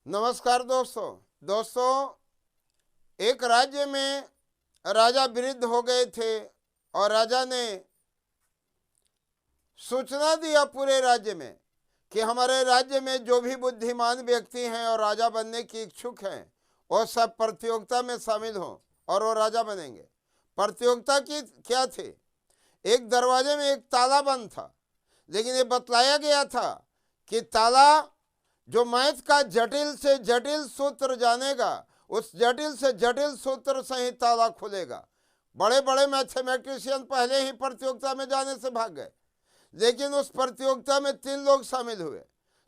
नमस्कार दोस्तों, एक राज्य में राजा वृद्ध हो गए थे और राजा ने सूचना दिया पूरे राज्य में कि हमारे राज्य में जो भी बुद्धिमान व्यक्ति हैं और राजा बनने की इच्छुक हैं वो सब प्रतियोगिता में शामिल हों और वो राजा बनेंगे। प्रतियोगिता की क्या थी? एक दरवाजे में एक ताला बंद था, लेकिन ये बतलाया गया था कि ताला जो मैथ का जटिल से जटिल सूत्र जानेगा उस जटिल से जटिल सूत्र से ही ताला खुलेगा। बड़े बड़े मैथमेटिशियन पहले ही प्रतियोगिता में जाने से भाग गए, लेकिन उस प्रतियोगिता में 3 लोग शामिल हुए।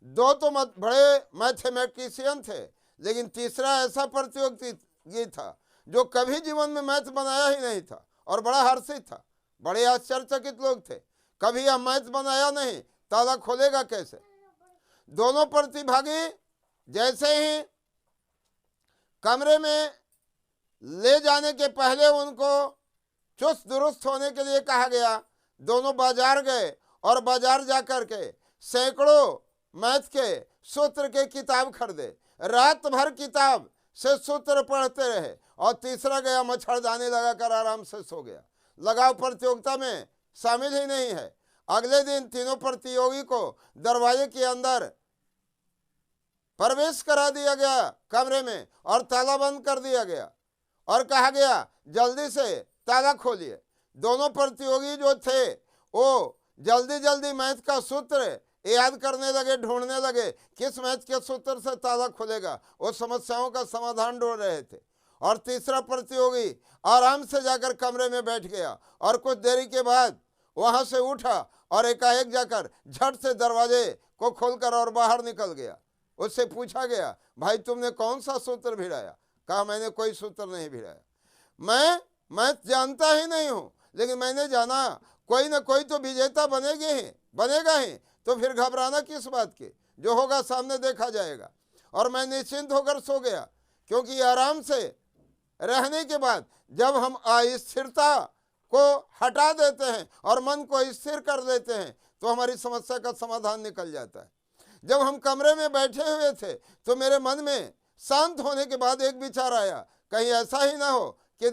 2 तो बड़े मैथमेटिशियन थे, लेकिन तीसरा ऐसा प्रतियोगी था जो कभी जीवन में मैथ बनाया ही नहीं था और बड़ा हर्षित था। बड़े आश्चर्यचकित लोग थे, कभी यह मैथ बनाया नहीं, ताला खोलेगा कैसे? दोनों प्रतिभागी जैसे ही कमरे में ले जाने के पहले उनको चुस्त दुरुस्त होने के लिए कहा गया। दोनों बाजार गए और बाजार जाकर के सैकड़ों मैथ के सूत्र के किताब खरीदे। रात भर किताब से सूत्र पढ़ते रहे और तीसरा गया मच्छरदानी लगाकर आराम से सो गया। लगाव प्रतियोगिता में शामिल ही नहीं है। अगले दिन तीनों प्रतियोगी को दरवाजे के अंदर प्रवेश करा दिया गया कमरे में और ताला बंद कर दिया गया और कहा गया जल्दी से ताला खोलिए। दोनों प्रतियोगी जो थे वो जल्दी जल्दी मैथ का सूत्र याद करने लगे, ढूंढने लगे किस मैथ के सूत्र से ताला खुलेगा। वो समस्याओं का समाधान ढूंढ रहे थे। और तीसरा प्रतियोगी आराम से जाकर कमरे में बैठ गया और कुछ देरी के बाद वहां से उठा और एकाएक जाकर झट से दरवाजे को खोलकर और बाहर निकल गया। उससे पूछा गया, भाई तुमने कौन सा सूत्र भिड़ाया? कहा, मैंने कोई सूत्र नहीं भिड़ाया, मैं जानता ही नहीं हूं, लेकिन मैंने जाना कोई ना कोई तो विजेता बनेगा ही, तो फिर घबराना किस बात की? जो होगा सामने देखा जाएगा। और मैं निश्चिंत होकर सो गया, क्योंकि आराम से रहने के बाद जब हम अस्थिरता को हटा देते हैं और मन को स्थिर कर लेते हैं तो हमारी समस्या का समाधान निकल जाता है। जब हम कमरे में बैठे हुए थे तो मेरे मन में शांत होने के बाद एक विचार आया, कहीं ऐसा ही ना हो कि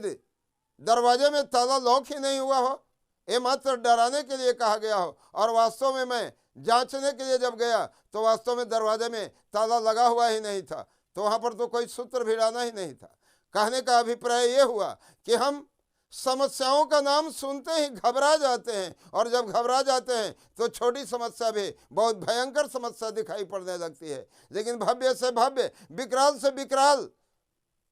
दरवाजे में ताला लॉक ही नहीं हुआ हो, ये मात्र डराने के लिए कहा गया हो। और वास्तव में मैं जांचने के लिए जब गया तो वास्तव में दरवाजे में ताला लगा हुआ ही नहीं था, तो वहां पर तो कोई सूत्र भिड़ाना ही नहीं था। कहने का अभिप्राय ये हुआ कि हम समस्याओं का नाम सुनते ही घबरा जाते हैं, और जब घबरा जाते हैं तो छोटी समस्या भी बहुत भयंकर समस्या दिखाई पड़ने लगती है। लेकिन भव्य से भव्य, विकराल से विकराल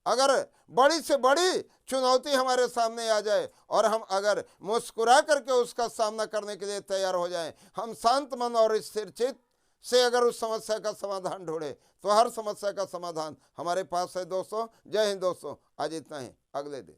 अगर बड़ी से बड़ी चुनौती हमारे सामने आ जाए और हम अगर मुस्कुरा करके उसका सामना करने के लिए तैयार हो जाएं, हम शांत मन और स्थिर चित्त से अगर उस समस्या का समाधान ढूंढे तो हर समस्या का समाधान हमारे पास है दोस्तों। जय हिंद दोस्तों, आज इतना ही, अगले दिन।